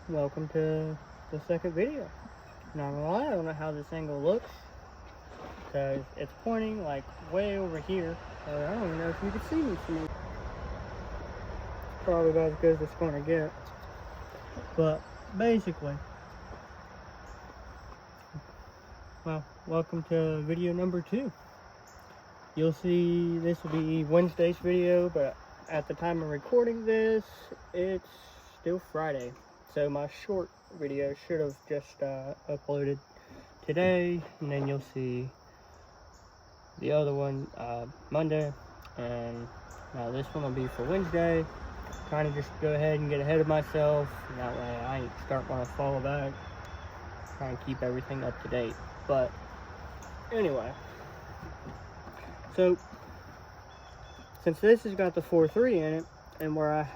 welcome to the second video. Not gonna lie, I don't know how this angle looks because it's pointing like way over here. I don't even know if you can see me from here. Probably about as good as it's gonna get. But basically, well, welcome to video number 2. You'll see this will be Wednesday's video, but at the time of recording this, it's still Friday. So my short video should have just uploaded today, and then you'll see the other one Monday, and now this one will be for Wednesday. Trying to just go ahead and get ahead of myself, and that way I ain't start when I fall back. Try and keep everything up to date. But anyway, so since this has got the 4.3 in it, and where I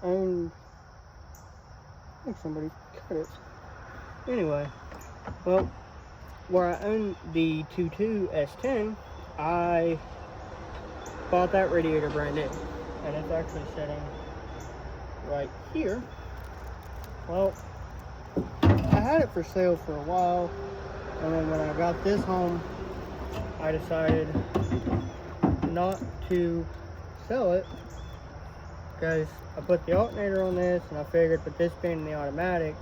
own, I think somebody cut it. Anyway, well, where I own the 2.2 S10, I bought that radiator brand new, and it's actually sitting right here. Well, I had it for sale for a while, and then when I got this home, I decided not to sell it because I put the alternator on this, and I figured with this being in the automatic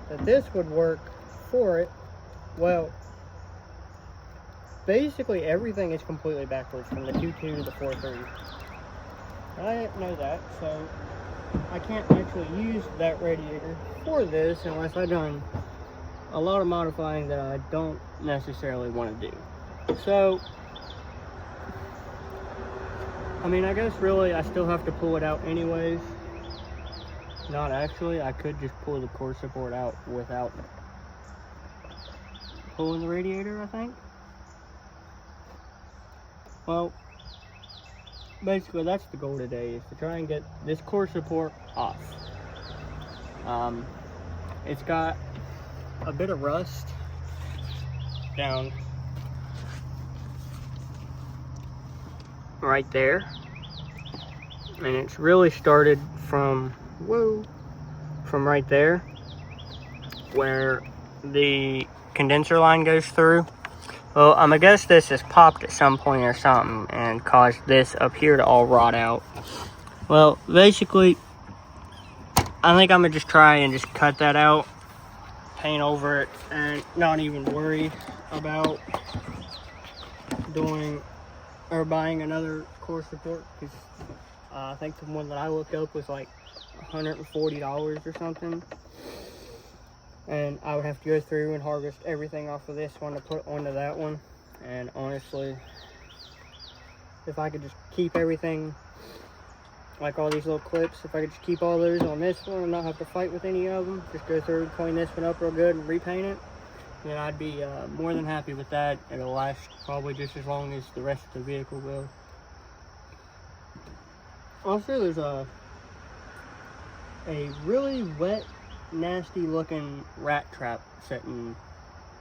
that this would work for it. Well, basically everything is completely backwards from the 2.2 to the 4.3. I didn't know that, so I can't actually use that radiator for this unless I've done a lot of modifying that I don't necessarily want to do. So, I mean, I guess really I still have to pull it out anyways. Not actually, I could just pull the core support out without pulling the radiator, I think. Well, basically that's the goal today, is to try and get this core support off. It's got a bit of rust down right there, and it's really started from right there where the condenser line goes through. Well, I guess this has popped at some point or something and caused this up here to all rot out. Well, basically, I think I'm gonna just try and just cut that out, paint over it, and not even worry about doing or buying another core support, because I think the one that I looked up was like $140 or something, and I would have to go through and harvest everything off of this one to put onto that one. And honestly, if I could just keep everything, like all these little clips, if I could just keep all those on this one and not have to fight with any of them, just go through, clean this one up real good and repaint it, then I'd be more than happy with that. It'll last probably just as long as the rest of the vehicle will. Also, there's a really wet, nasty looking rat trap sitting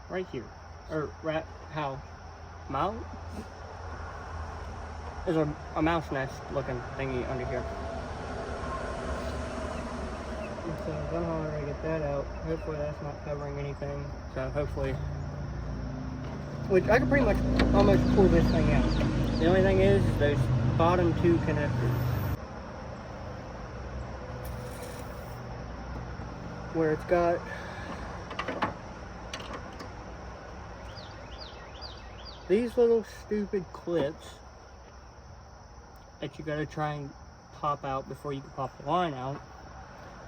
right here, or rat house, mouse? There's a mouse nest looking thingy under here. So I'm gonna already get that out. Hopefully that's not covering anything. So hopefully, which I can pretty much almost pull this thing out. The only thing is those bottom 2 connectors, where it's got these little stupid clips that you gotta try and pop out before you can pop the line out.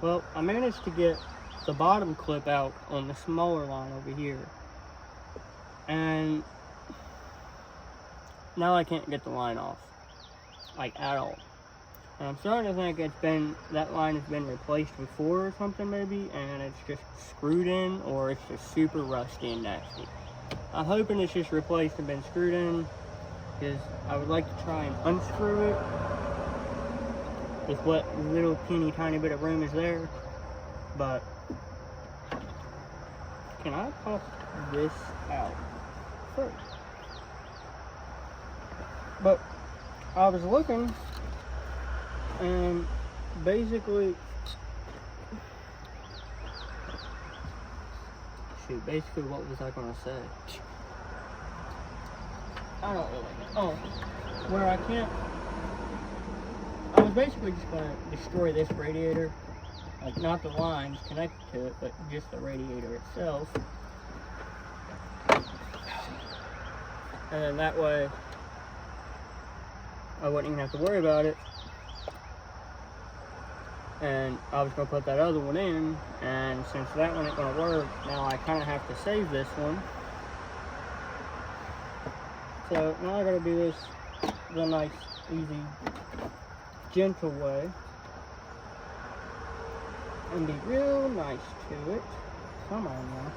Well, I managed to get the bottom clip out on the smaller line over here, and now I can't get the line off, like at all. And I'm starting to think that line has been replaced before or something maybe, and it's just screwed in, or it's just super rusty and nasty. I'm hoping it's just replaced and been screwed in, because I would like to try and unscrew it with what little tiny bit of room is there. But can I pop this out first? But I was looking, and basically to. Basically, what was I gonna say? I don't really know. Oh, where I can't. I was basically just gonna destroy this radiator. Like, not the lines connected to it, but just the radiator itself. And then that way, I wouldn't even have to worry about it. And I was going to put that other one in, and since that one ain't going to work, now I kind of have to save this one. So now I got to do this the nice, easy, gentle way. And be real nice to it. Come on now.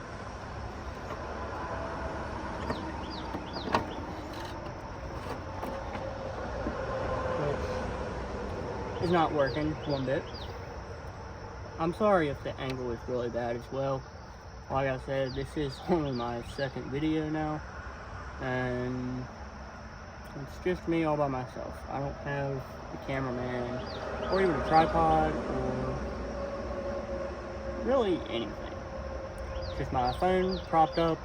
Which is not working one bit. I'm sorry if the angle is really bad as well. Like I said, this is only my second video now. And it's just me all by myself. I don't have a cameraman or even a tripod or really anything. Just my phone propped up,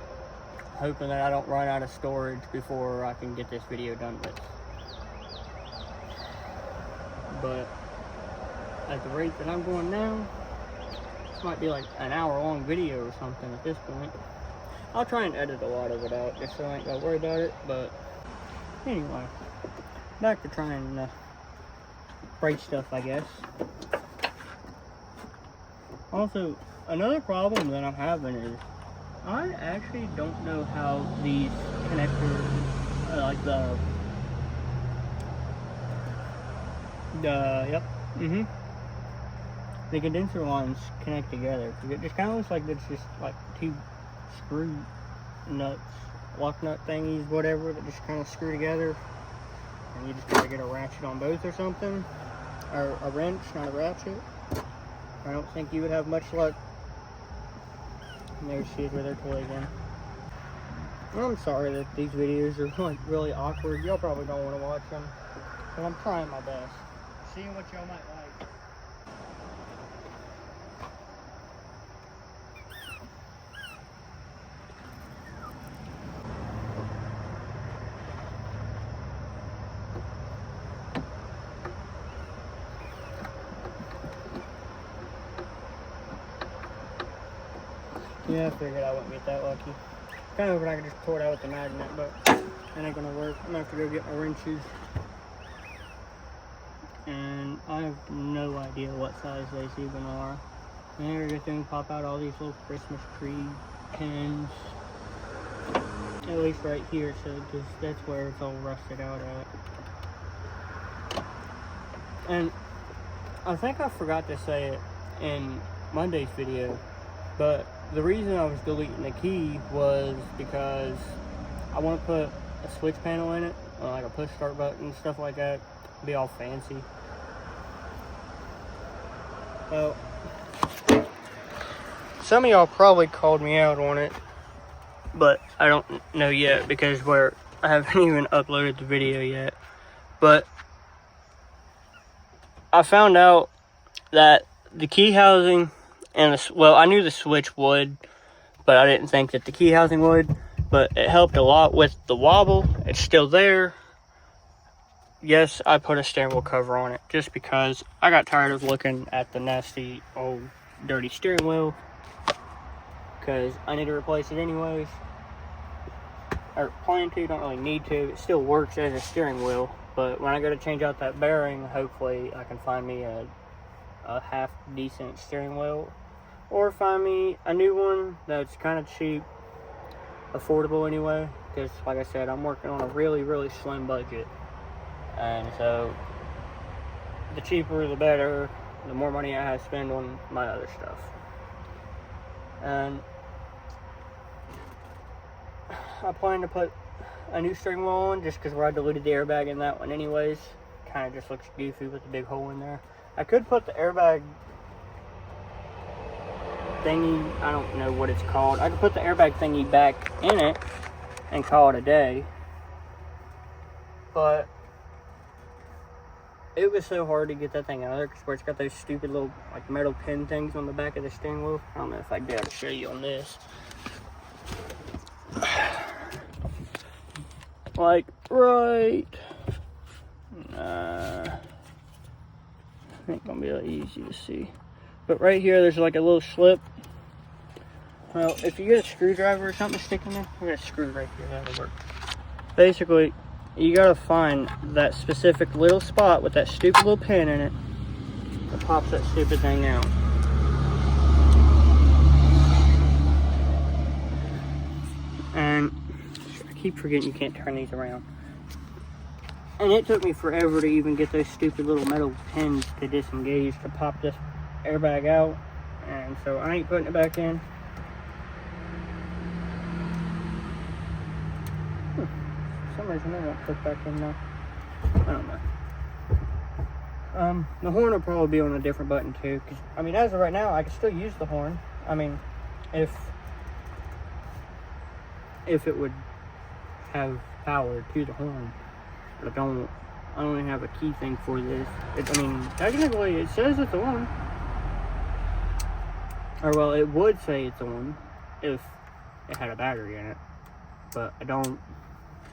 hoping that I don't run out of storage before I can get this video done with. But at the rate that I'm going now, this might be like an hour-long video or something at this point. I'll try and edit a lot of it out just so I ain't gotta worry about it. But anyway, back to trying to break stuff, I guess. Also, another problem that I'm having is I actually don't know how these connectors, like the condenser lines connect together. It just kind of looks like it's just like two screw nuts, lock nut thingies, whatever, that just kind of screw together. And you just gotta get a ratchet on both or something, or a wrench, not a ratchet. I don't think you would have much luck. And there she is with her toy again. I'm sorry that these videos are like really awkward. Y'all probably don't want to watch them, but I'm trying my best. Seeing what y'all might like. Yeah, I figured I wouldn't get that lucky. Kind of hoping I could just pull it out with the magnet, but that ain't gonna work. I'm gonna have to go get my wrenches. And I have no idea what size they even are. And here you can pop out all these little Christmas tree pins. At least right here, so because that's where it's all rusted out at. And I think I forgot to say it in Monday's video, but the reason I was deleting the key was because I want to put a switch panel in it, like a push start button and stuff like that. Be all fancy. Well, some of y'all probably called me out on it, but I don't know yet because I haven't even uploaded the video yet. But I found out that the key housing and I knew the switch would, but I didn't think that the key housing would. But it helped a lot with the wobble. It's still there. Yes, I put a steering wheel cover on it just because I got tired of looking at the nasty old dirty steering wheel, because I need to replace it anyways. Or plan to, don't really need to. It still works as a steering wheel, but when I go to change out that bearing, hopefully I can find me a half decent steering wheel, or find me a new one that's kind of cheap, affordable anyway, because like I said, I'm working on a really, really slim budget. And so, the cheaper the better, the more money I have to spend on my other stuff. And I plan to put a new steering wheel on just because where I deleted the airbag in that one anyways. Kind of just looks goofy with the big hole in there. I could put the airbag thingy, I don't know what it's called. I could put the airbag thingy back in it and call it a day. But it was so hard to get that thing out of there because it's got those stupid little like metal pin things on the back of the steering wheel. I don't know if I'd be able to show you on this, like right, ain't gonna be that easy to see, but right here there's like a little slip. Well, if you get a screwdriver or something to stick in there, I got a screw right here, that'll work. Basically, you gotta find that specific little spot with that stupid little pin in it that pops that stupid thing out. And I keep forgetting you can't turn these around. And it took me forever to even get those stupid little metal pins to disengage to pop this airbag out. And so I ain't putting it back in. For some reason I won't put back in now. I don't know. The horn will probably be on a different button too. Cause, I mean, as of right now, I can still use the horn. I mean, if it would have power to the horn. But I don't even have a key thing for this. I mean, technically it says it's on. Or well, it would say it's on if it had a battery in it. But I don't,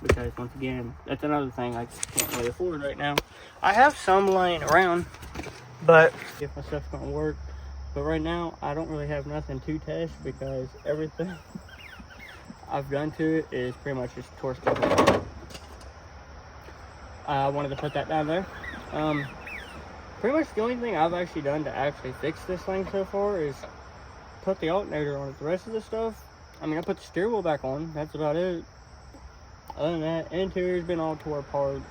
because once again, that's another thing I just can't really afford right now. I have some laying around, but if my stuff's gonna work. But right now, I don't really have nothing to test because everything I've done to it is pretty much just torched it. I wanted to put that down there. Pretty much the only thing I've actually done to actually fix this thing so far is put the alternator on it. The rest of the stuff, I mean, I put the steering wheel back on. That's about it. Other than that, interior's been all tore apart.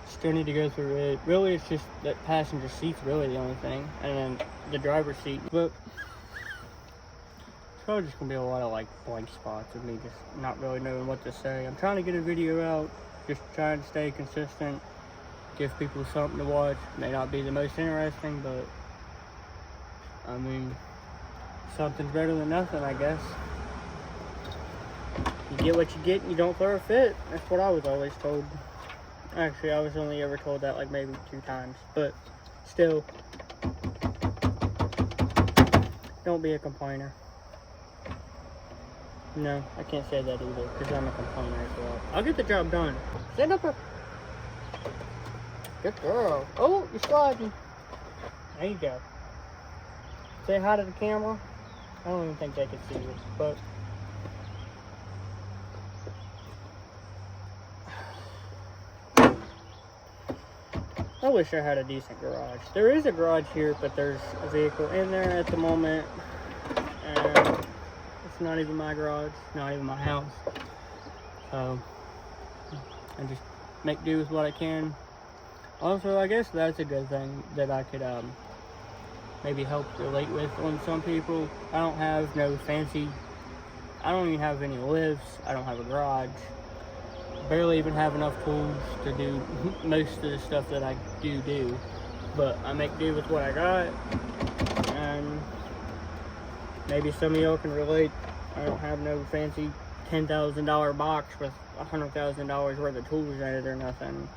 Still need to go through it. Really, it's just that passenger seat's really the only thing. And then the driver's seat. But it's probably just gonna be a lot of like blank spots of me just not really knowing what to say. I'm trying to get a video out. Just trying to stay consistent, give people something to watch. May not be the most interesting, but I mean, something's better than nothing, I guess. You get what you get and you don't throw a fit. That's what I was always told. Actually, I was only ever told that like maybe 2 times, but still, don't be a complainer. No, I can't say that either, because I'm a complainer as well. I'll get the job done. Stand up. Good girl. Oh, you're sliding. There you go. Say hi to the camera. I don't even think they can see you, but I wish I had a decent garage. There is a garage here, but there's a vehicle in there at the moment, and it's not even my garage, not even my house. So I just make do with what I can. Also, I guess that's a good thing that I could maybe help relate with on some people. I don't have no fancy, I don't even have any lifts, I don't have a garage. Barely even have enough tools to do most of the stuff that I do. But I make do with what I got, and maybe some of y'all can relate. I don't have no fancy $10,000 box with $100,000 worth of tools in it or nothing.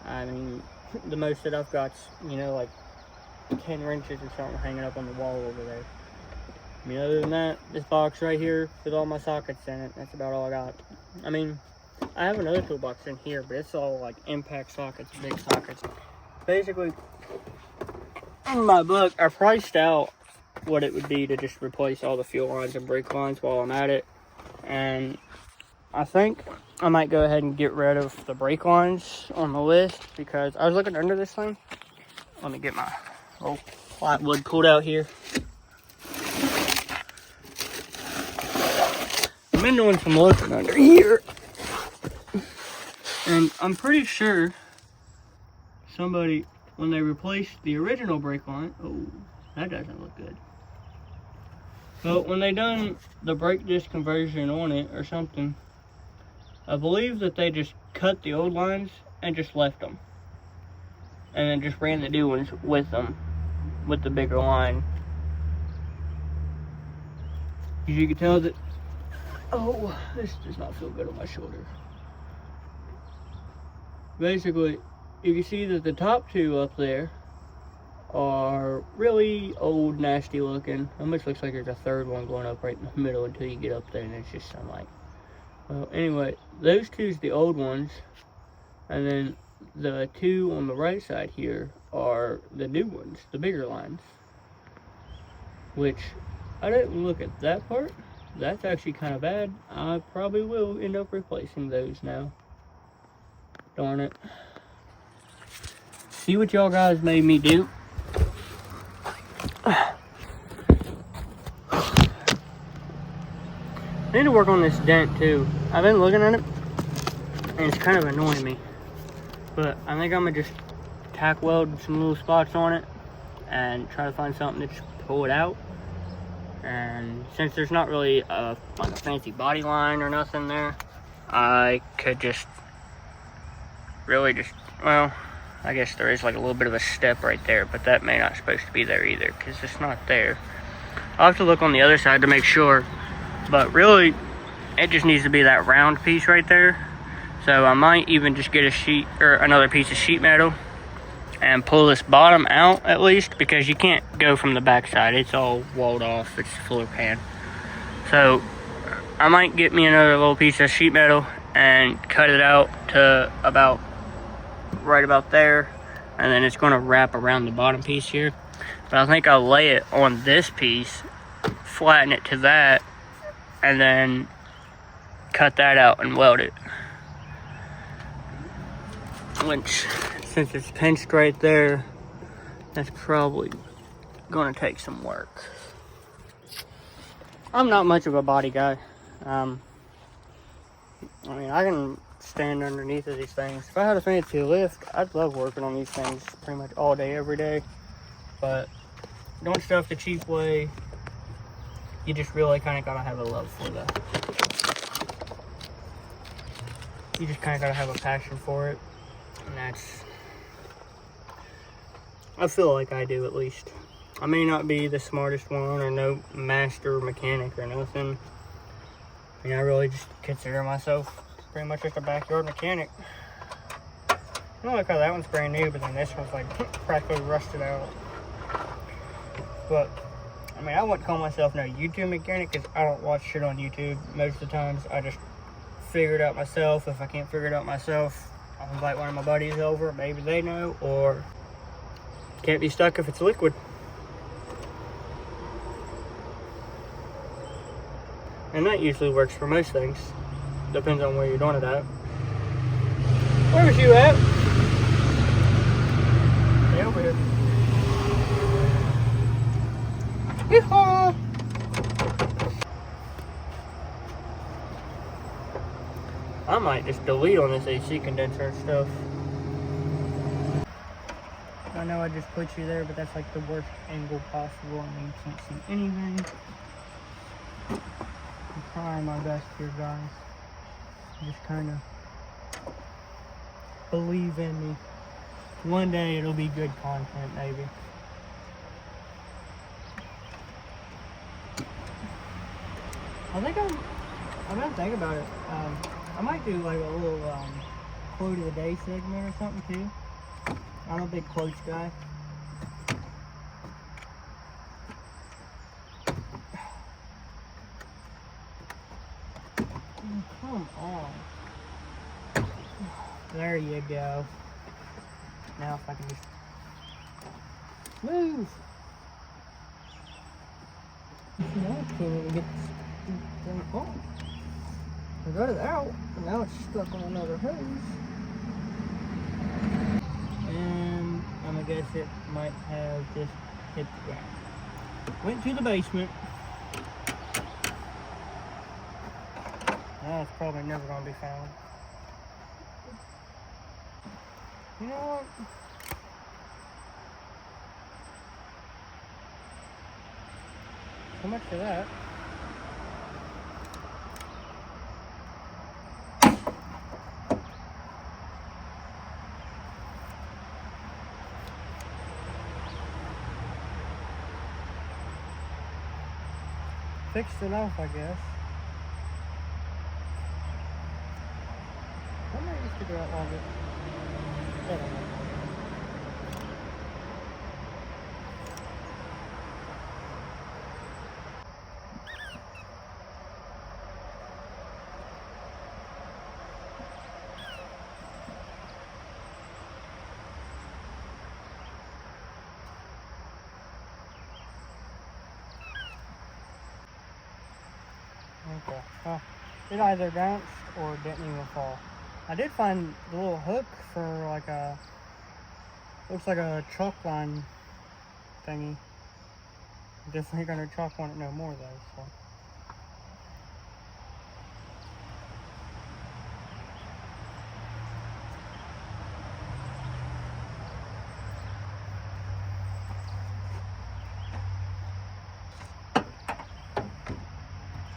I mean, the most that I've got's, you know, like 10 wrenches or something hanging up on the wall over there. I mean, other than that, this box right here with all my sockets in it, that's about all I got. I mean, I have another toolbox in here, but it's all like impact sockets, big sockets. Basically, in my book, I priced out what it would be to just replace all the fuel lines and brake lines while I'm at it. And I think I might go ahead and get rid of the brake lines on the list, because I was looking under this thing. Let me get my old plywood pulled out here. I've been doing some looking under here. And I'm pretty sure somebody, when they replaced the original brake line, oh, that doesn't look good. But when they done the brake disc conversion on it or something, I believe that they just cut the old lines and just left them. And then just ran the new ones with them, with the bigger line. As you can tell that, oh, this does not feel good on my shoulder. Basically, you can see that the top two up there are really old, nasty looking. Almost looks like there's a third one going up right in the middle until you get up there, and it's just some like Well, anyway, those two's the old ones, and then the two on the right side here are the new ones, the bigger lines. Which, I didn't look at that part. That's actually kind of bad. I probably will end up replacing those now. Darn it. See what y'all guys made me do? I need to work on this dent too. I've been looking at it, and it's kind of annoying me. But I think I'm gonna just tack weld some little spots on it and try to find something to just pull it out. And since there's not really like a fancy body line or nothing there, I could just really just, well, I guess there is like a little bit of a step right there, but that may not supposed to be there either because it's not there. I'll have to look on the other side to make sure, but really it just needs to be that round piece right there. So I might even just get a sheet or another piece of sheet metal and pull this bottom out at least, because you can't go from the back side. It's all walled off. It's floor pan. So I might get me another little piece of sheet metal and cut it out to about right about there, and then it's going to wrap around the bottom piece here. But I think I'll lay it on this piece, flatten it to that, and then cut that out and weld it. Which, since it's pinched right there, that's probably going to take some work. I'm not much of a body guy. I mean, I can stand underneath of these things. If I had a fancy lift, I'd love working on these things pretty much all day, every day. But doing stuff the cheap way, you just really kind of got to have a love for that. You just kind of got to have a passion for it. And that's, I feel like I do at least. I may not be the smartest one or no master mechanic or nothing. I mean, I really just consider myself pretty much just a backyard mechanic. I don't like how that one's brand new, but then this one's like practically rusted out. But, I mean, I wouldn't call myself no YouTube mechanic because I don't watch shit on YouTube most of the times. I just figure it out myself. If I can't figure it out myself, I'll invite one of my buddies over, maybe they know, or can't be stuck if it's liquid. And that usually works for most things. Depends on where you're doing it at. Where was you at? Yeah, over here. Yeehaw! I might just delete on this AC condenser and stuff. I know I just put you there, but that's like the worst angle possible. I mean, you can't see anything. I'm trying my best here, guys. Just kind of believe in me. One day it'll be good content, maybe. I think I'm gonna think about it. I might do like a little quote of the day segment or something too. I'm a big quotes guy. Oh, come on. There you go. Now if I can just move. Now I can't even get this thing off. I got it out, and now it's stuck on another hose. And I'm gonna guess it might have just hit the ground. Went to the basement. That's probably never gonna be found. You know what? So much for that. Fixed enough, I guess. I might just figure out all this. I don't know. Okay. Well, it either bounced or didn't even fall. I did find the little hook for like a, looks like a chalk line thingy. Definitely gonna chalk on it no more though, so.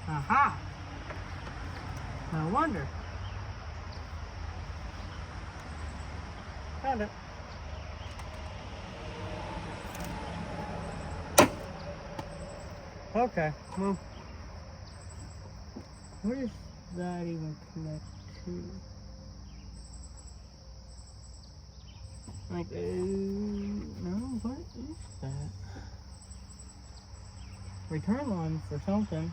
Aha! No wonder. Found it. Okay, well, where does that even connect to? Like, no, what is that? Return line for something.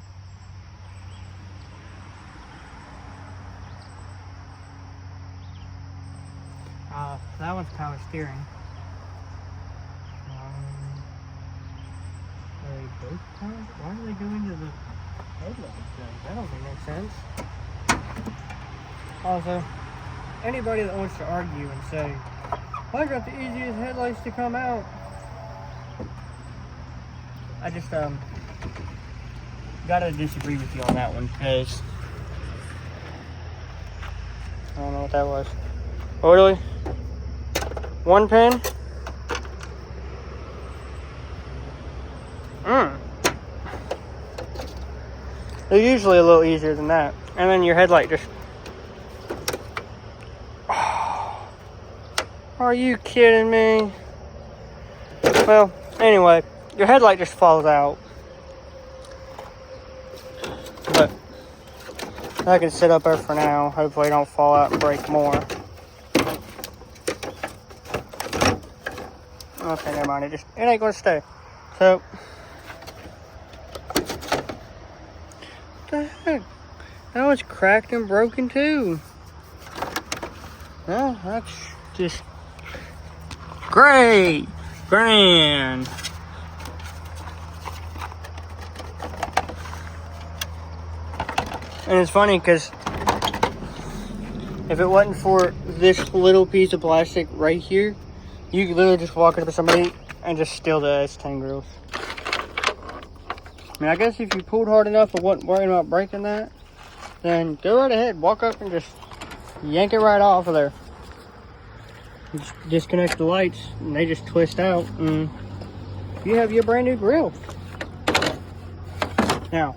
That one's power steering. Are they both power? Why do they go into the headlights? That don't make sense. Also, anybody that wants to argue and say, I got the easiest headlights to come out, I just gotta disagree with you on that one, because I don't know what that was. Oh, really? One pin? They're usually a little easier than that. And then your headlight just... Oh, are you kidding me? Well, anyway, your headlight just falls out. But I can sit up there for now. Hopefully it don't fall out and break more. Okay, never mind. It ain't gonna stay. So, what the heck? That was cracked and broken too. Well, that's just great, grand. And it's funny because if it wasn't for this little piece of plastic right here, you could literally just walk up to somebody and just steal the S10 grills. I mean, I guess if you pulled hard enough and wasn't worrying about breaking that, then go right ahead, walk up and just yank it right off of there. You just disconnect the lights and they just twist out and you have your brand new grill. Now,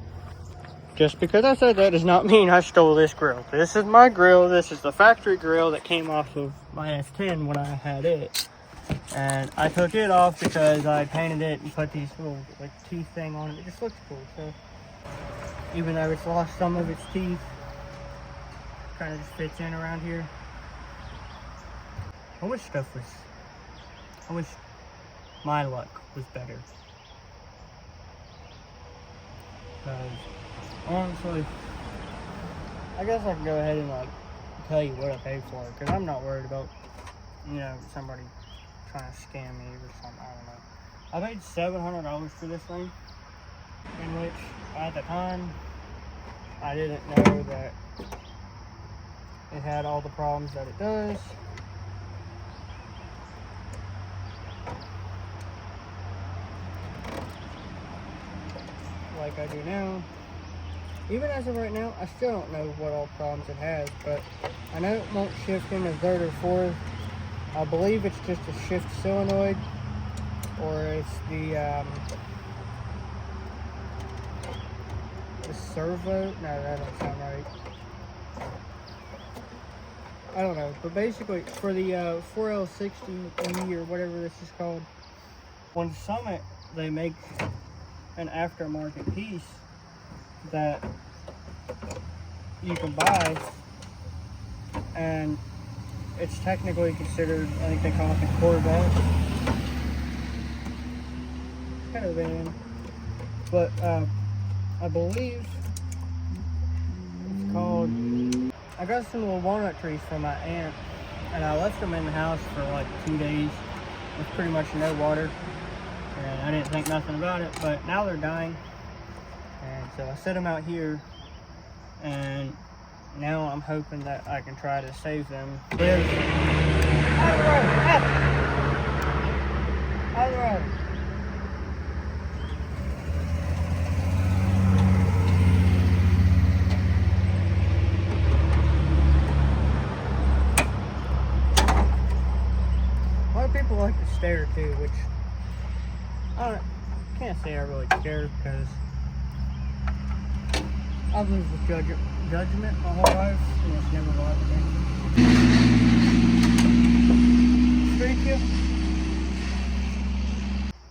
just because I said that does not mean I stole this grill. This is my grill. This is the factory grill that came off of my S10 when I had it. And I took it off because I painted it and put these little like teeth thing on it. It just looks cool. So even though it's lost some of its teeth, kind of just fits in around here. I wish my luck was better. Because honestly, I guess I can go ahead and like tell you what I paid for it, because I'm not worried about, you know, somebody trying to scam me or something. I don't know. I paid $700 for this thing, in which at the time I didn't know that it had all the problems that it does. Like I do now. Even as of right now, I still don't know what all problems it has, but I know it won't shift into third or fourth. I believe it's just a shift solenoid, or it's the servo. No, that don't sound right. I don't know, but basically for the 4L60E or whatever this is called, on Summit they make an aftermarket piece that you can buy, and it's technically considered, I think they call it the core box. Kind of in, but I believe it's called. I got some little walnut trees from my aunt, and I left them in the house for like 2 days with pretty much no water, and I didn't think nothing about it, but now they're dying. And so I set them out here and now I'm hoping that I can try to save them. Live out of the road, out of the road. A lot of people like to stare too, which I can't say I really care, because I've lived with judgment my whole life, and it's never liked me. Street you?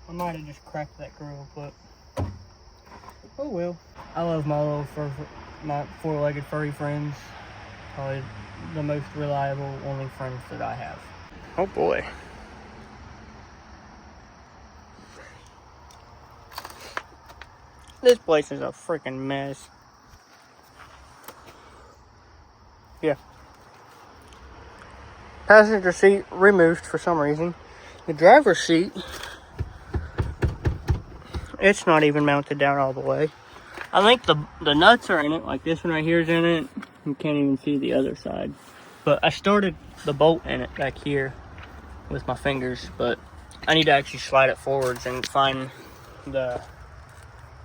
I might have just cracked that grill, but oh well. I love my four-legged furry friends. Probably the most reliable, only friends that I have. Oh boy. This place is a freaking mess. Yeah. Passenger seat removed for some reason. The driver's seat, it's not even mounted down all the way. I think the nuts are in it, like this one right here is in it. You can't even see the other side. But I started the bolt in it back here with my fingers, but I need to actually slide it forwards and find the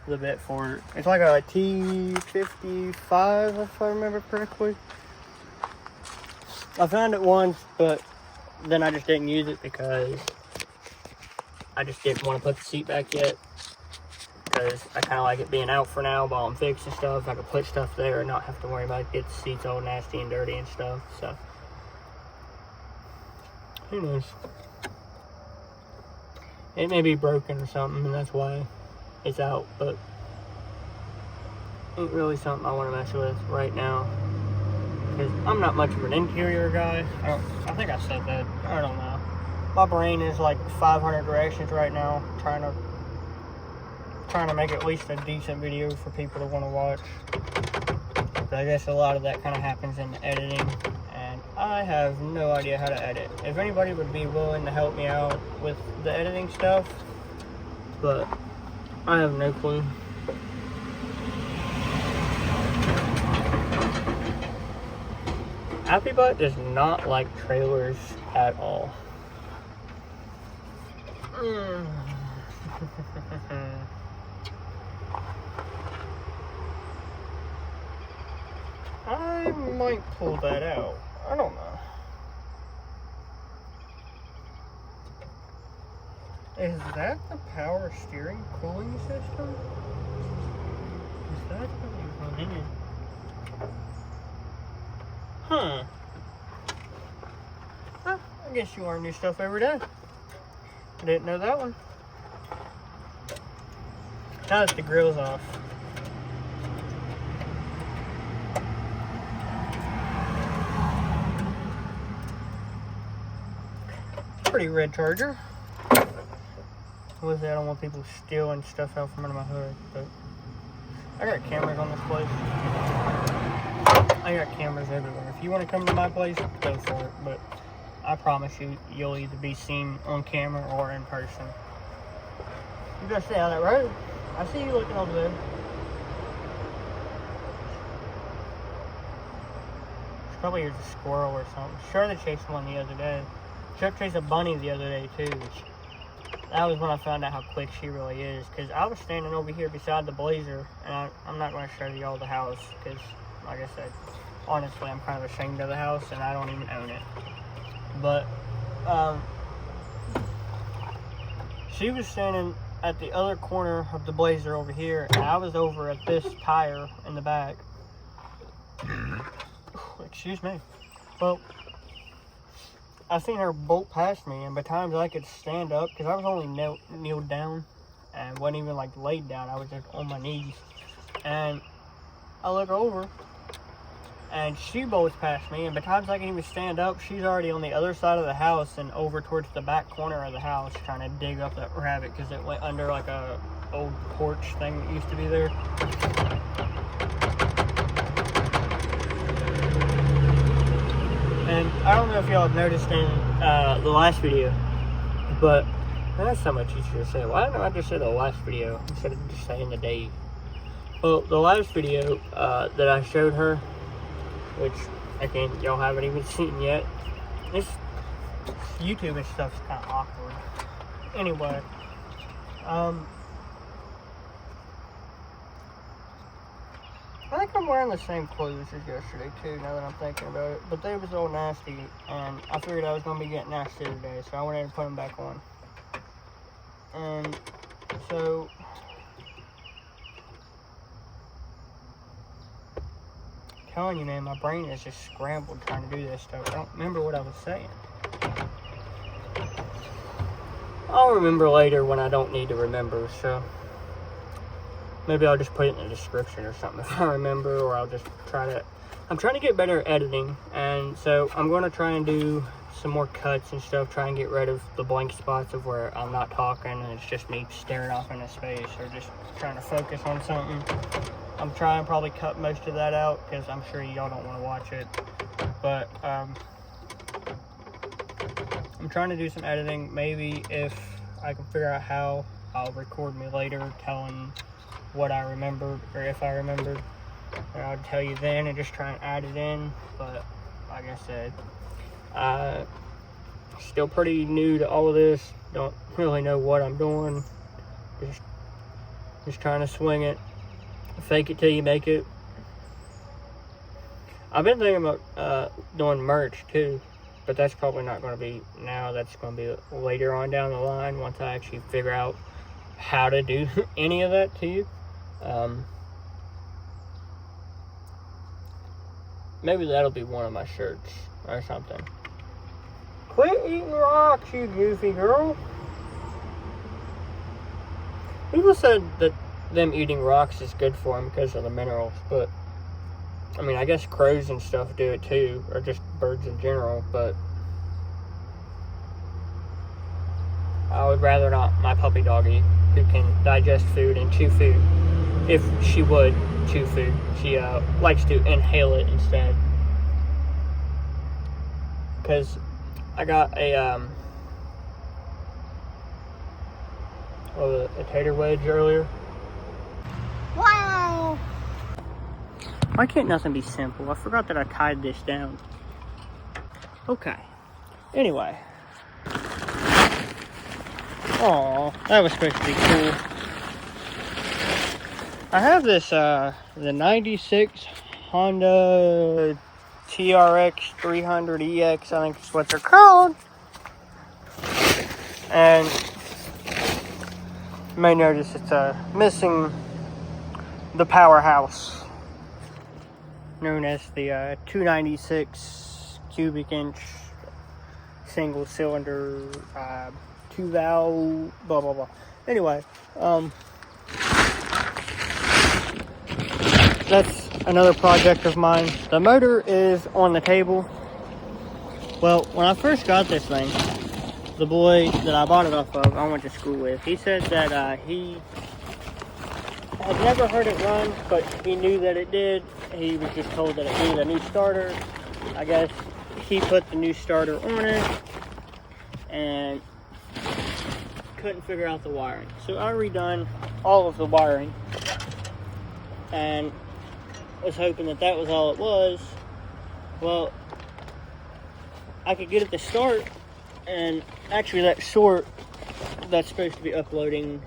bit for it. It's like a T55, if I remember correctly. I found it once, but then I just didn't use it because I just didn't want to put the seat back yet, because I kind of like it being out for now while I'm fixing stuff. I can put stuff there and not have to worry about it, get the seats all nasty and dirty and stuff. So who knows? It may be broken or something, and that's why it's out, but ain't really something I want to mess with right now, because I'm not much of an interior guy. I think I said that. I don't know. My brain is like 500 directions right now, trying to make at least a decent video for people to want to watch. But I guess a lot of that kind of happens in the editing, and I have no idea how to edit. If anybody would be willing to help me out with the editing stuff, but I have no clue. HappyButt does not like trailers at all. I might pull that out. I don't know. Is that the power steering cooling system? Is that what you put in it? Huh. Huh. I guess you learn new stuff every day. Didn't know that one. Now that the grill's off. Pretty red Charger. Obviously, I don't want people stealing stuff out from under my hood, but I got cameras on this place. I got cameras everywhere. If you want to come to my place, go for it, but I promise you, you'll either be seen on camera or in person. You gotta stay on that road. I see you looking over there. It's probably a squirrel or something. Shirley chased one the other day. Chuck chased a bunny the other day too. That was when I found out how quick she really is. Because I was standing over here beside the Blazer, and I'm not going to show you all the house, because like I said, honestly, I'm kind of ashamed of the house, and I don't even own it. But she was standing at the other corner of the Blazer over here, and I was over at this tire in the back. Excuse me. Well, I seen her bolt past me, and by times I could stand up, because I was only kneeled down, and wasn't even like laid down. I was just on my knees, and I look over, and she bolts past me, and by times I can even stand up, she's already on the other side of the house and over towards the back corner of the house, trying to dig up that rabbit, because it went under like a old porch thing that used to be there. And I don't know if y'all have noticed in the last video, but that's so much easier to say. Why don't I just say the last video instead of just saying the day? Well, the last video that I showed her, which again y'all haven't even seen yet, this YouTube and stuff's kind of awkward. Anyway, I think I'm wearing the same clothes as yesterday too, now that I'm thinking about it. But they was all nasty, and I figured I was going to be getting nasty today, so I went ahead and put them back on. And so, I'm telling you, man, my brain is just scrambled trying to do this stuff. I don't remember what I was saying. I'll remember later when I don't need to remember, so maybe I'll just put it in the description or something if I remember, or I'll just try to... I'm trying to get better at editing, and so I'm going to try and do some more cuts and stuff, try and get rid of the blank spots of where I'm not talking and it's just me staring off into space or just trying to focus on something. I'm trying to probably cut most of that out because I'm sure y'all don't want to watch it, but I'm trying to do some editing. Maybe if I can figure out how, I'll record me later telling what I remembered, or if I remembered, and I'll tell you then and just try and add it in. But like I said, still pretty new to all of this, don't really know what I'm doing, just trying to swing it, fake it till you make it. I've been thinking about doing merch too, but that's probably not going to be now. That's going to be later on down the line once I actually figure out how to do any of that to you. Maybe that'll be one of my shirts or something. Quit eating rocks, you goofy girl. People said that them eating rocks is good for them because of the minerals, but I mean, I guess crows and stuff do it too, or just birds in general, but I would rather not my puppy doggy, who can digest food and chew food. If she would chew food, she likes to inhale it instead. Because I got a tater wedge earlier. Wow! Why can't nothing be simple? I forgot that I tied this down. Okay. Anyway. Aw, that was supposed to be cool. I have this, the 96 Honda TRX 300EX, I think is what they're called. And you may notice it's missing the powerhouse, known as the 296 cubic inch single cylinder 2-valve blah blah blah. Anyway, that's another project of mine. The motor is on the table. Well, when I first got this thing, the boy that I bought it off of, I went to school with, he said that he had never heard it run, but he knew that it did. He was just told that it needed a new starter. I guess he put the new starter on it and couldn't figure out the wiring. So I redone all of the wiring and was hoping that that was all it was. Well, I could get it to start, and actually that short that's supposed to be uploading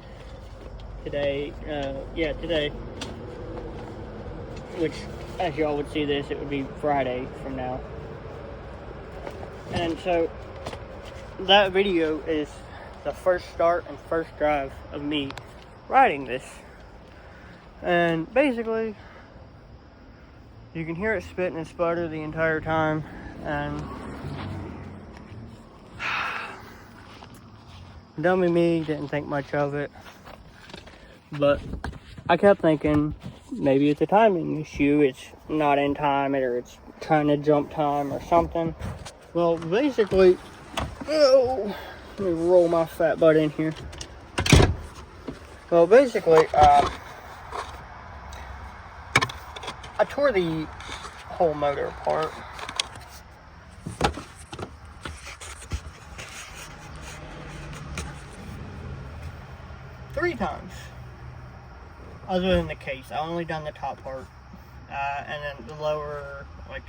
today, today, which as y'all would see this, it would be Friday from now. And so that video is the first start and first drive of me riding this. And basically, you can hear it spitting and sputter the entire time, and dummy me didn't think much of it, but I kept thinking maybe it's a timing issue, it's not in time, or it's trying to jump time or something. Well, basically, let me roll my fat butt in here. Well, basically, I tore the whole motor apart. Three times. other than the case. I only done the top part, and then the lower, like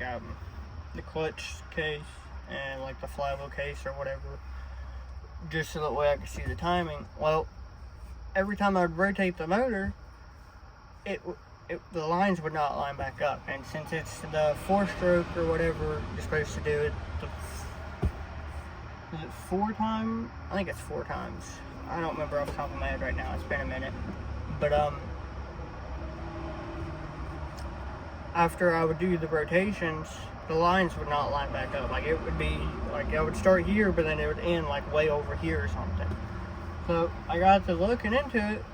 the clutch case and like the flywheel case or whatever, just so that way I could see the timing. Well, every time I would rotate the motor, the lines would not line back up, and since it's the 4-stroke or whatever you're supposed to do it, is it 4 times? I think it's 4 times. I don't remember off the top of my head right now. It's been a minute. But after I would do the rotations, the lines would not line back up. Like, it would be like I would start here, but then it would end like way over here or something. So I got to looking into it,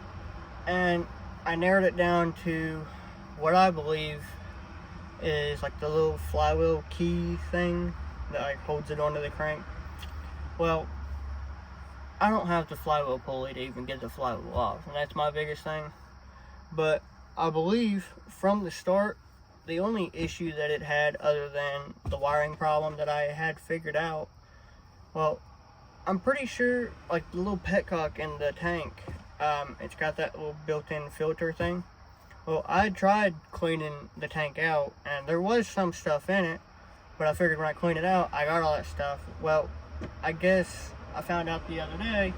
and I narrowed it down to what I believe is like the little flywheel key thing that like holds it onto the crank. Well, I don't have the flywheel pulley to even get the flywheel off, and that's my biggest thing. But I believe from the start, the only issue that it had, other than the wiring problem that I had figured out, well, I'm pretty sure like the little petcock in the tank, it's got that little built-in filter thing. Well, I tried cleaning the tank out, and there was some stuff in it, but I figured when I cleaned it out, I got all that stuff. Well, I guess I found out the other day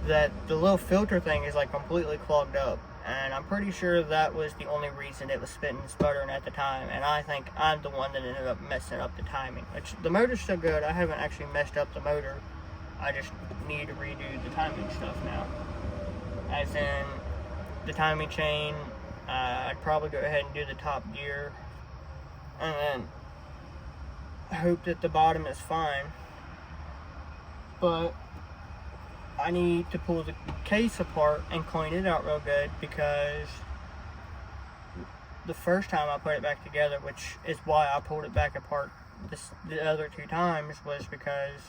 that the little filter thing is like completely clogged up, and I'm pretty sure that was the only reason it was spitting and sputtering at the time, and I think I'm the one that ended up messing up the timing. Which, the motor's still good. I haven't actually messed up the motor. I just need to redo the timing stuff now. As in, the timing chain, I'd probably go ahead and do the top gear, and then hope that the bottom is fine. But I need to pull the case apart and clean it out real good, because the first time I put it back together, which is why I pulled it back apart the other 2 times, was because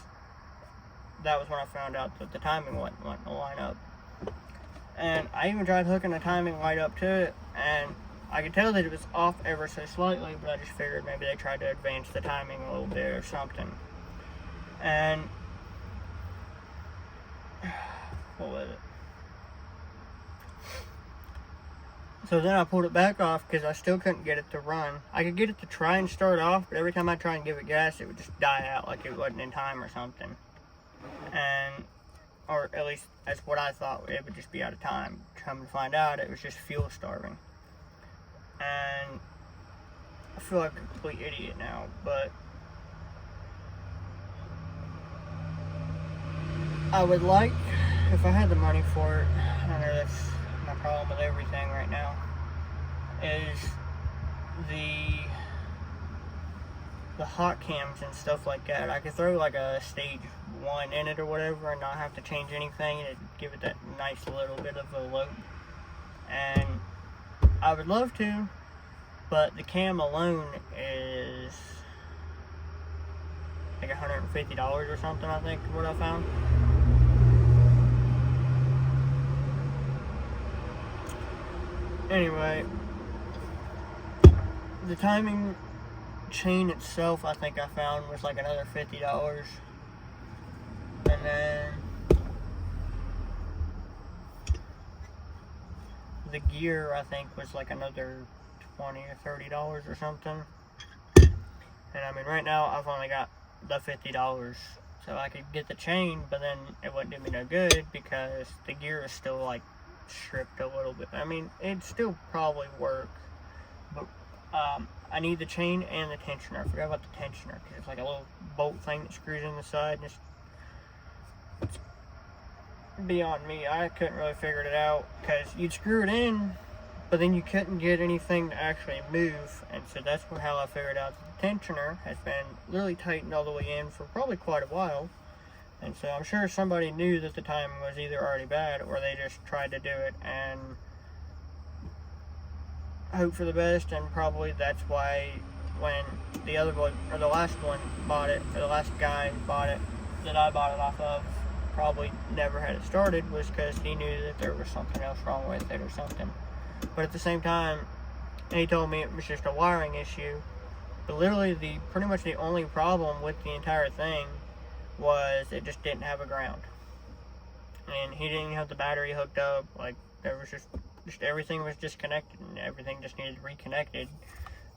that was when I found out that the timing wasn't to line up. And I even tried hooking the timing light up to it, and I could tell that it was off ever so slightly, but I just figured maybe they tried to advance the timing a little bit or something. And what was it? So then I pulled it back off because I still couldn't get it to run. I could get it to try and start off, but every time I try and give it gas, it would just die out like it wasn't in time or something. And, or at least that's what I thought, it would just be out of time. Come to find out, it was just fuel starving. And I feel like a complete idiot now, but I would like, if I had the money for it, I know that's my problem with everything right now, is the hot cams and stuff like that. I could throw like a stage 1 in it or whatever and not have to change anything, and it'd give it that nice little bit of a look. And I would love to, but the cam alone is like $150 or something, I think, is what I found. Anyway, the timing chain itself, I think I found, was like another $50. And then the gear, I think, was like another $20 or $30 or something. And I mean, right now I've only got the $50, so I could get the chain, but then it wouldn't do me no good because the gear is still like stripped a little bit. I mean, it'd still probably work, but I need the chain and the tensioner. I forgot about the tensioner because it's like a little bolt thing that screws in the side, and it's beyond me. I couldn't really figure it out because you'd screw it in, but then you couldn't get anything to actually move, and so that's how I figured out that the tensioner has been really tightened all the way in for probably quite a while. And so I'm sure somebody knew that the timing was either already bad or they just tried to do it and hope for the best, and probably that's why when the other boy, or the last one bought it, or the last guy bought it that I bought it off of, probably never had it started, was because he knew that there was something else wrong with it or something. But at the same time, he told me it was just a wiring issue. But literally pretty much the only problem with the entire thing was it just didn't have a ground. And he didn't have the battery hooked up. Like, there was just just everything was disconnected and everything just needed reconnected.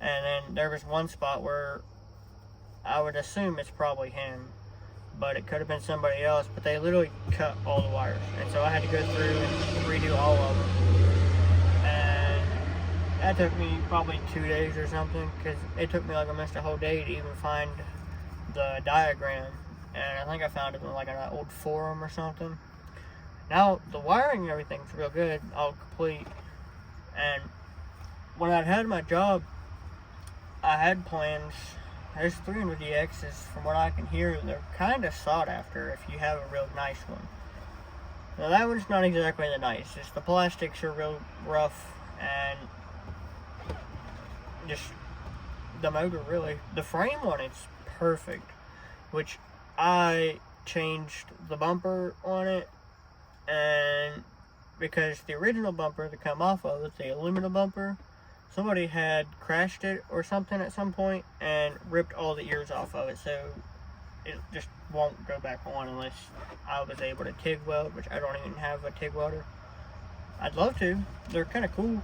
And then there was one spot where I would assume it's probably him, but it could have been somebody else, but they literally cut all the wires. And so I had to go through and redo all of them. And that took me probably 2 days or something, because it took me like almost a whole day to even find the diagram. And I think I found it in like an old forum or something. Now, the wiring and everything's real good, all complete. And when I had my job, I had plans. There's 300DXs, from what I can hear, they're kind of sought after if you have a real nice one. Now that one's not exactly the nicest. The plastics are real rough, and just the motor really. The frame on it's perfect, which I changed the bumper on it, and because the original bumper to come off of it, the aluminum bumper, somebody had crashed it or something at some point and ripped all the ears off of it, so it just won't go back on unless I was able to TIG weld, which I don't even have a TIG welder. I'd love to. They're kind of cool.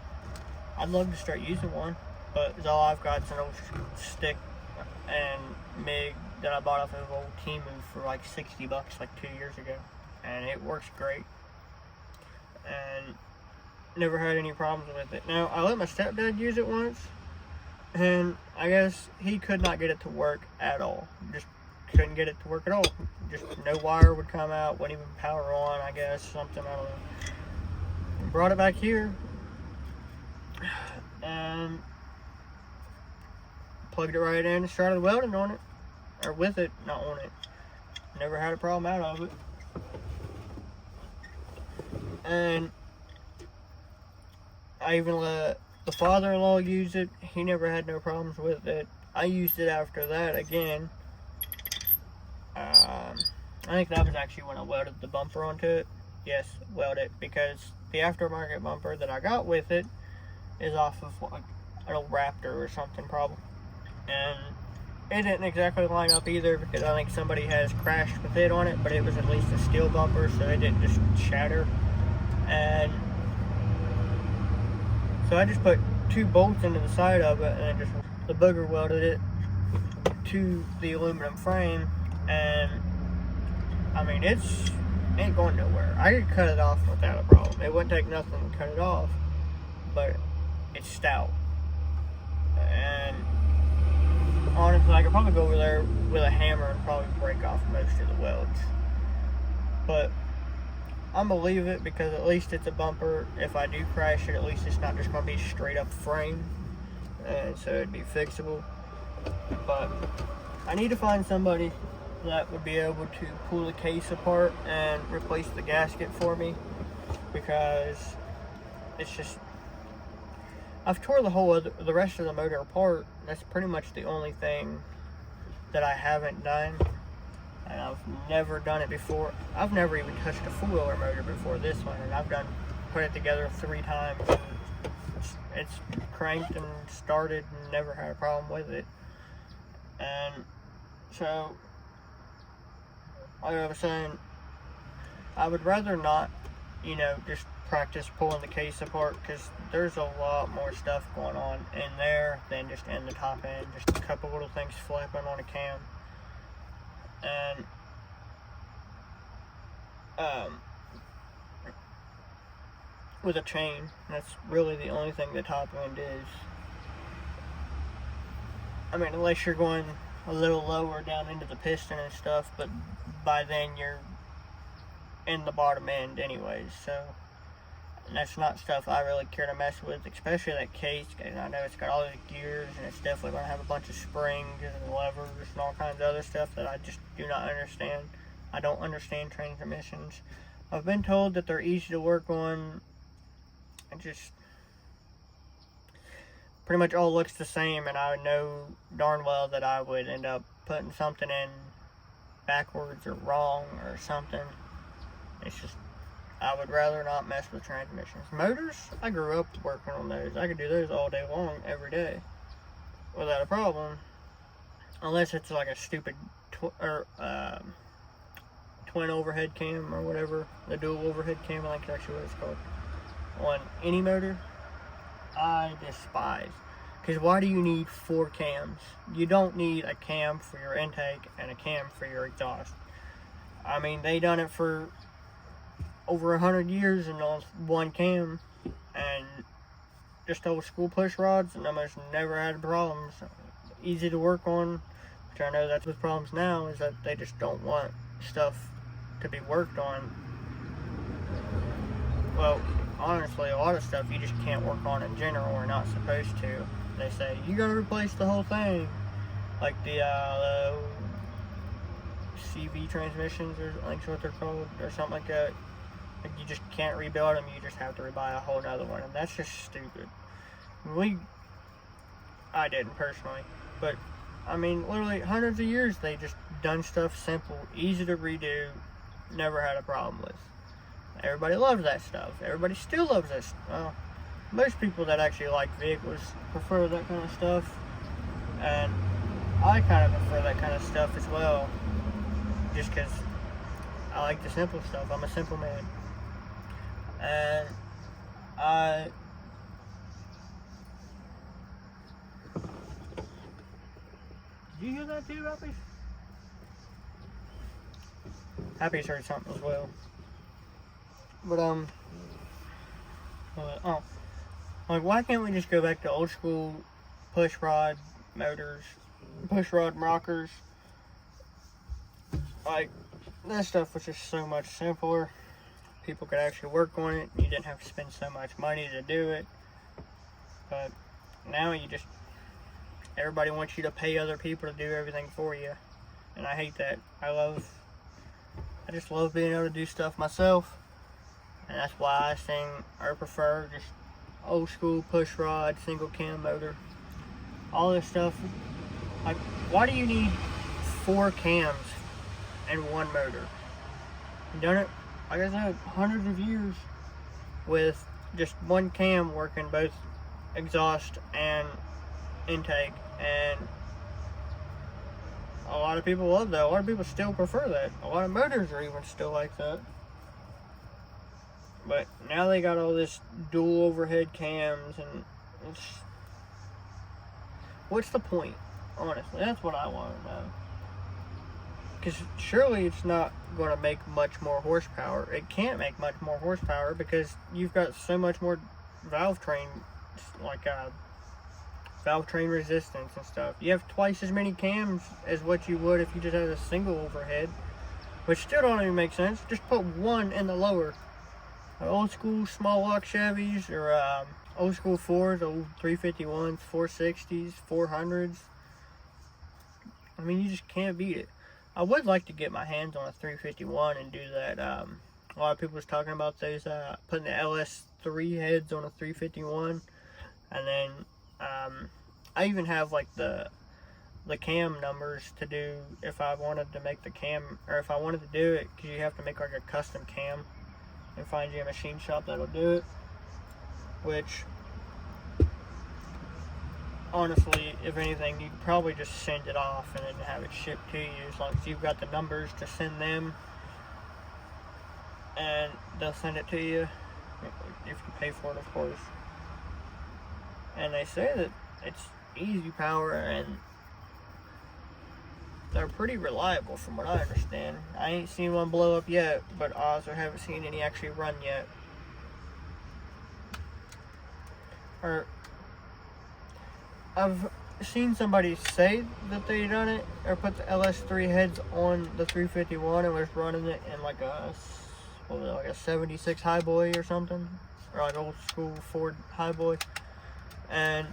I'd love to start using one, but it's all I've got is an old stick and MIG that I bought off of old Temu for like $60 like 2 years ago, and it works great. And never had any problems with it. Now, I let my stepdad use it once, and I guess he could not get it to work at all. Just couldn't get it to work at all. Just no wire would come out, wouldn't even power on, I guess, something, I don't know. Brought it back here, and plugged it right in and started welding on it. Or with it, not on it. Never had a problem out of it. And I even let the father-in-law use it. He never had no problems with it. I used it after that again. I think that was actually when I welded the bumper onto it. Yes, welded it, because the aftermarket bumper that I got with it is off of like an old Raptor or something probably. And it didn't exactly line up either, because I think somebody has crashed with it on it, but it was at least a steel bumper, so it didn't just shatter. And so I just put 2 bolts into the side of it, and just the booger welded it to the aluminum frame. And I mean, it ain't going nowhere. I could cut it off without a problem. It wouldn't take nothing to cut it off, but it's stout. And honestly, I could probably go over there with a hammer and probably break off most of the welds. But I'm gonna leave it, because at least it's a bumper. If I do crash it, at least it's not just gonna be straight up frame, and so it'd be fixable. But I need to find somebody that would be able to pull the case apart and replace the gasket for me, because it's just, I've tore the rest of the motor apart. That's pretty much the only thing that I haven't done, and I've never done it before. I've never even touched a 4-wheeler motor before this one, and I've put it together 3 times, and it's cranked and started and never had a problem with it. And so, like I was saying, I would rather not, just practice pulling the case apart, because there's a lot more stuff going on in there than just in the top end. Just a couple little things flapping on a cam. And with a chain, that's really the only thing the top end is. I mean, unless you're going a little lower down into the piston and stuff, but by then you're in the bottom end anyways, so that's not stuff I really care to mess with, especially that case, because I know it's got all these gears, and it's definitely going to have a bunch of springs and levers and all kinds of other stuff that I just do not understand. I don't understand transmissions. I've been told that they're easy to work on. It just pretty much all looks the same, and I know darn well that I would end up putting something in backwards or wrong or something. It's just, I would rather not mess with transmissions. Motors, I grew up working on those. I could do those all day long, every day, without a problem. Unless it's like a stupid twin overhead cam or whatever. The dual overhead cam, I think that's actually what it's called. on any motor, I despise. Because why do you need 4 cams? You don't need a cam for your intake and a cam for your exhaust. I mean, they done it for over 100 years and on 1 cam, and just old school push rods, and almost never had problems. Easy to work on, which I know that's with problems now, is that they just don't want stuff to be worked on. Well, honestly, a lot of stuff you just can't work on in general, or not supposed to. They say, you gotta replace the whole thing. Like the CV transmissions, or I think that's what they're called, or something like that. Like, you just can't rebuild them, you just have to rebuy a whole nother one, and that's just stupid. I didn't personally, but I mean, literally hundreds of years they just done stuff simple, easy to redo, never had a problem with. Everybody loves that stuff. Everybody still loves this. Well, most people that actually like vehicles prefer that kind of stuff, and I kind of prefer that kind of stuff as well, just because I like the simple stuff. I'm a simple man, and did you hear that too, Happy? Happy's heard something as well. But like, why can't we just go back to old school push rod motors, push rod rockers? Like, that stuff was just so much simpler. People could actually work on it. You didn't have to spend so much money to do it. But now everybody wants you to pay other people to do everything for you. And I hate that. I just love being able to do stuff myself. And that's why I prefer just old school push rod, single cam motor. All this stuff. Like, why do you need 4 cams and 1 motor? You've done it, like I said, hundreds of years with just 1 cam working both exhaust and intake. And a lot of people love that. A lot of people still prefer that. A lot of motors are even still like that. But now they got all this dual overhead cams, and what's the point? Honestly, that's what I want to know. Because surely it's not going to make much more horsepower. It can't make much more horsepower because you've got so much more valve train, like valve train resistance and stuff. You have twice as many cams as what you would if you just had a single overhead, which still don't even make sense. Just put 1 in the lower. Old school small block Chevys, or old school Fords, old 351s, 460s, 400s. I mean, you just can't beat it. I would like to get my hands on a 351 and do that. A lot of people was talking about those, putting the LS3 heads on a 351, and then I even have like the cam numbers to do if I wanted to make the cam, or if I wanted to do it, because you have to make like a custom cam and find you a machine shop that'll do it. Which, honestly, if anything, you'd probably just send it off and then have it shipped to you, as long as you've got the numbers to send them, and they'll send it to you if you pay for it, of course. And they say that it's easy power, and they're pretty reliable from what I understand. I ain't seen one blow up yet, but I also haven't seen any actually run yet. Or I've seen somebody say that they done it, or put the LS3 heads on the 351 and was running it in like a 76 Highboy or something, or like old school Ford Highboy, and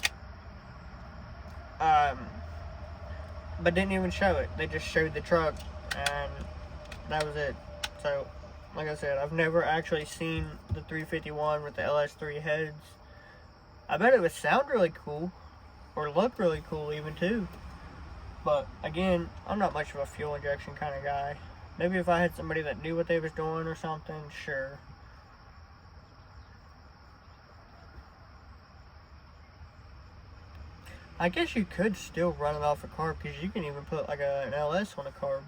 but didn't even show it. They just showed the truck, and that was it. So, like I said, I've never actually seen the 351 with the LS3 heads. I bet it would sound really cool, or look really cool even too. But again, I'm not much of a fuel injection kind of guy. Maybe if I had somebody that knew what they was doing or something, sure. I guess you could still run it off a carb, because you can even put like an LS on a carb.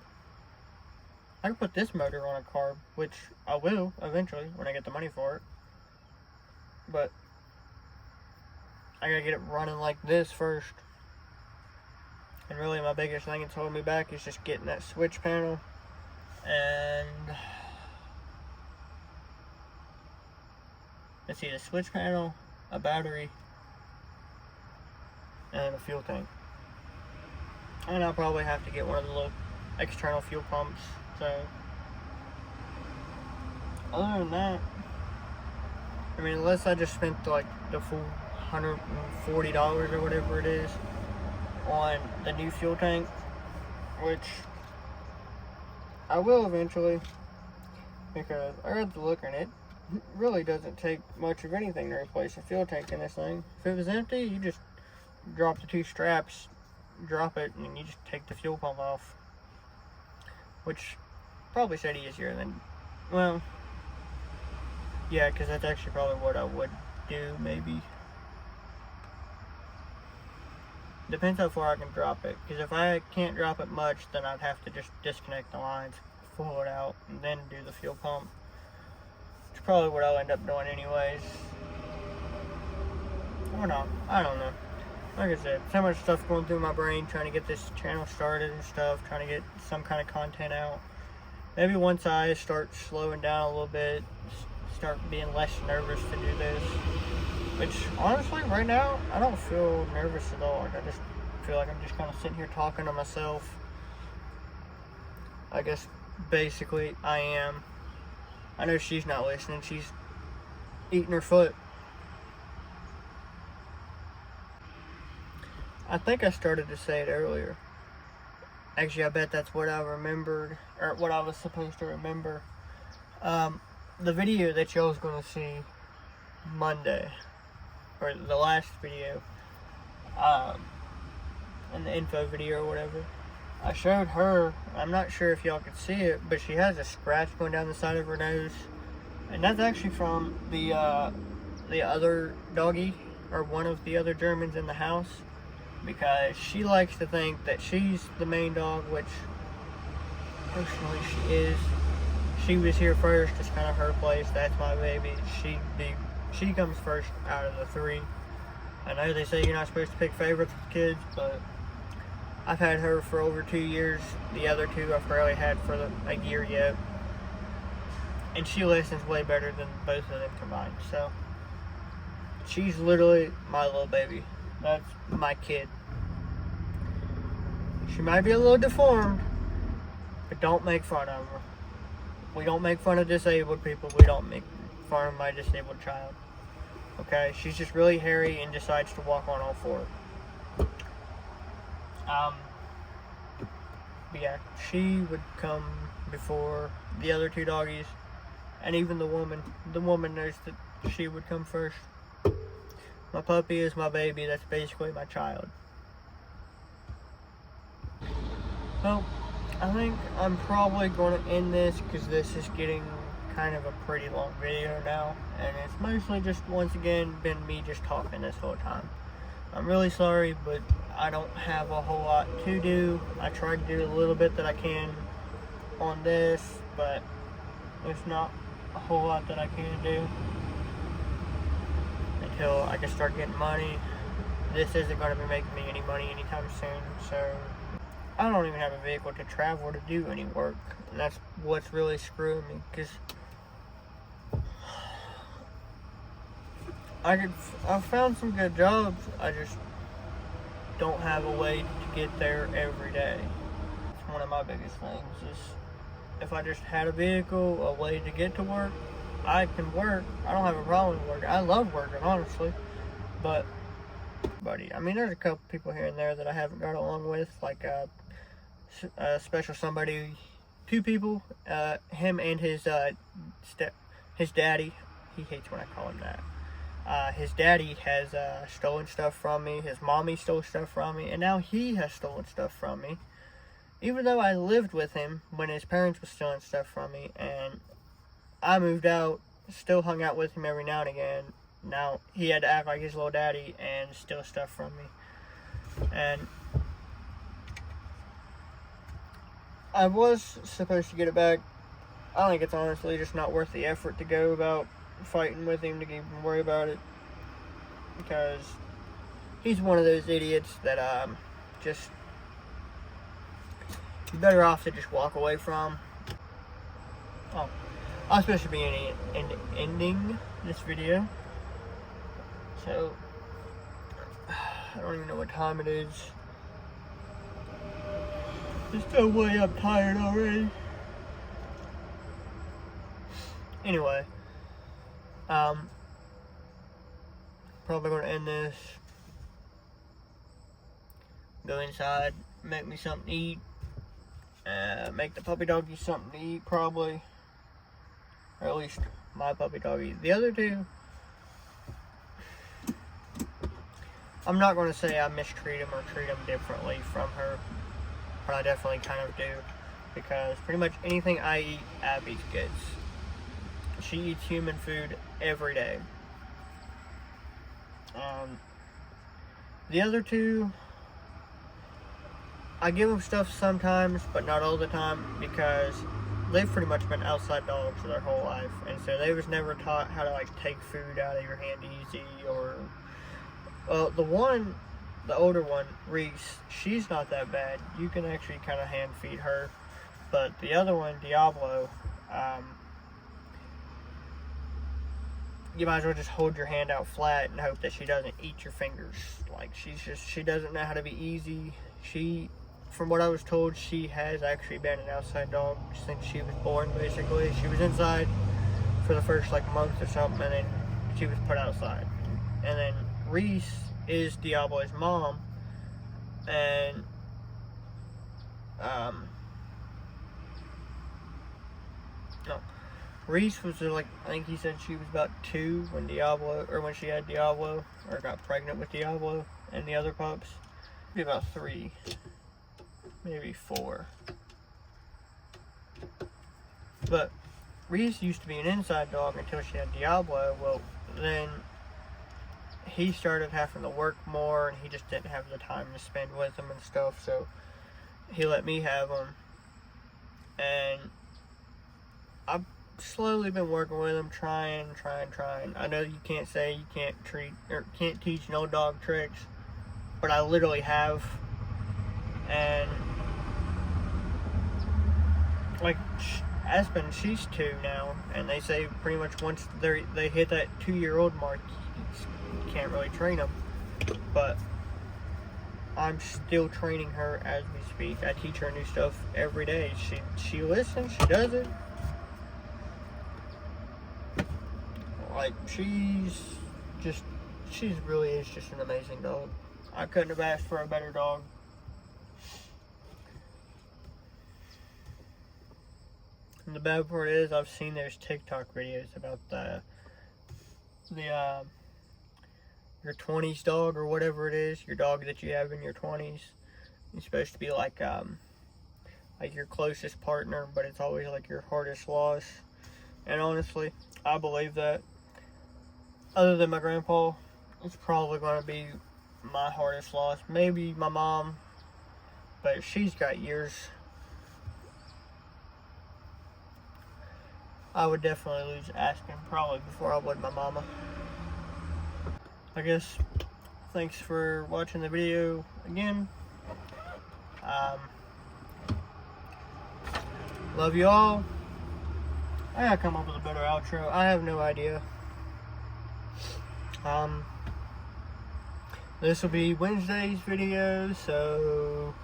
I can put this motor on a carb, which I will eventually when I get the money for it. but I gotta get it running like this first. And really my biggest thing that's holding me back is just getting that switch panel and let's see, the switch panel, a battery, and a fuel tank. And I'll probably have to get one of the little external fuel pumps. So other than that, I mean, unless I just spent like the full $140 or whatever it is on the new fuel tank, which I will eventually, because I read the look in it. It really doesn't take much of anything to replace a fuel tank in this thing. If it was empty, you just drop the 2 straps, drop it, and you just take the fuel pump off. Which probably said easier than, well, yeah, because that's actually probably what I would do, maybe. Depends how far I can drop it, because if I can't drop it much, then I'd have to just disconnect the lines, pull it out, and then do the fuel pump. It's probably what I'll end up doing anyways. Or not. I don't know. Like I said, so much stuff going through my brain trying to get this channel started and stuff, trying to get some kind of content out. Maybe once I start slowing down a little bit, start being less nervous to do this. Which, honestly, right now, I don't feel nervous at all. Like, I just feel like I'm just kind of sitting here talking to myself. I guess, basically, I am. I know she's not listening. She's eating her foot. I think I started to say it earlier. Actually, I bet that's what I remembered, or what I was supposed to remember. The video that y'all was going to see Monday, or the last video, in the info video or whatever, I showed her, I'm not sure if y'all could see it, but she has a scratch going down the side of her nose. And that's actually from the other doggy, or one of the other Germans in the house. Because she likes to think that she's the main dog, which personally she is. She was here first, it's kind of her place, that's my baby. She comes first out of the 3. I know they say you're not supposed to pick favorites with kids, but I've had her for over 2 years. The other 2 I've barely had for a year yet. And she listens way better than both of them combined. So she's literally my little baby. That's my kid. She might be a little deformed, but don't make fun of her. We don't make fun of disabled people. We don't make fun of my disabled child. Okay? She's just really hairy and decides to walk on all 4. But yeah, she would come before the other 2 doggies, and even the woman. The woman knows that she would come first. My puppy is my baby. That's basically my child. Well, I think I'm probably going to end this because this is getting kind of a pretty long video now. And it's mostly just, once again, been me just talking this whole time. I'm really sorry, but I don't have a whole lot to do. I tried to do a little bit that I can on this, but there's not a whole lot that I can do until I can start getting money. This isn't going to be making me any money anytime soon, so I don't even have a vehicle to travel to do any work, and that's what's really screwing me, because I've found some good jobs. I just don't have a way to get there every day. It's one of my biggest things, is if I just had a vehicle, a way to get to work, I can work. I don't have a problem with working. I love working, honestly. But, buddy, I mean, there's a couple people here and there that I haven't got along with, like a special somebody, 2 people, him and his daddy. He hates when I call him that. His daddy has stolen stuff from me. His mommy stole stuff from me, and now he has stolen stuff from me. Even though I lived with him when his parents were stealing stuff from me, and I moved out, still hung out with him every now and again. Now he had to act like his little daddy and steal stuff from me. And I was supposed to get it back. I think it's honestly just not worth the effort to go about fighting with him to even worry about it, because he's one of those idiots that just you're better off to just walk away from. Oh, I'm supposed to be ending this video, so I don't even know what time it is. There's no way I'm tired already. Anyway, probably gonna end this. Go inside, make me something to eat. Make the puppy doggy something to eat, probably. Or at least my puppy doggy. The other two, I'm not going to say I mistreat them or treat them differently from her, but I definitely kind of do, because pretty much anything I eat, Abby gets. She eats human food every day. The other two, I give them stuff sometimes, but not all the time, because they've pretty much been outside dogs their whole life, and so they was never taught how to like take food out of your hand easy, or well, the older one, Reese, she's not that bad. You can actually kind of hand feed her, but the other one, Diablo, you might as well just hold your hand out flat and hope that she doesn't eat your fingers. Like, she doesn't know how to be easy. From what I was told, she has actually been an outside dog since she was born, basically. She was inside for the first, like, month or something, and then she was put outside. And then Reese is Diablo's mom, and, no. Reese was like, I think he said she was about 2 when when she had Diablo, or got pregnant with Diablo and the other pups. Maybe about 3, maybe 4. But Reese used to be an inside dog until she had Diablo. Well, then he started having to work more, and he just didn't have the time to spend with them and stuff, so he let me have them. And I've slowly been working with them, trying. I know you can't say you can't teach no dog tricks, but I literally have. And like Aspen, she's 2 now, and they say pretty much once they hit that 2-year-old mark, you can't really train them. But I'm still training her as we speak. I teach her new stuff every day. She listens, she does it. Like, she really is just an amazing dog. I couldn't have asked for a better dog. And the bad part is, I've seen there's TikTok videos about your 20s dog, or whatever it is, your dog that you have in your 20s. It's supposed to be like your closest partner, but it's always like your hardest loss. And honestly, I believe that. Other than my grandpa, it's probably going to be my hardest loss. Maybe my mom, but she's got years. I would definitely lose Aspen probably before I would my mama. I guess, thanks for watching the video again. Love you all. I gotta come up with a better outro. I have no idea. This will be Wednesday's video, so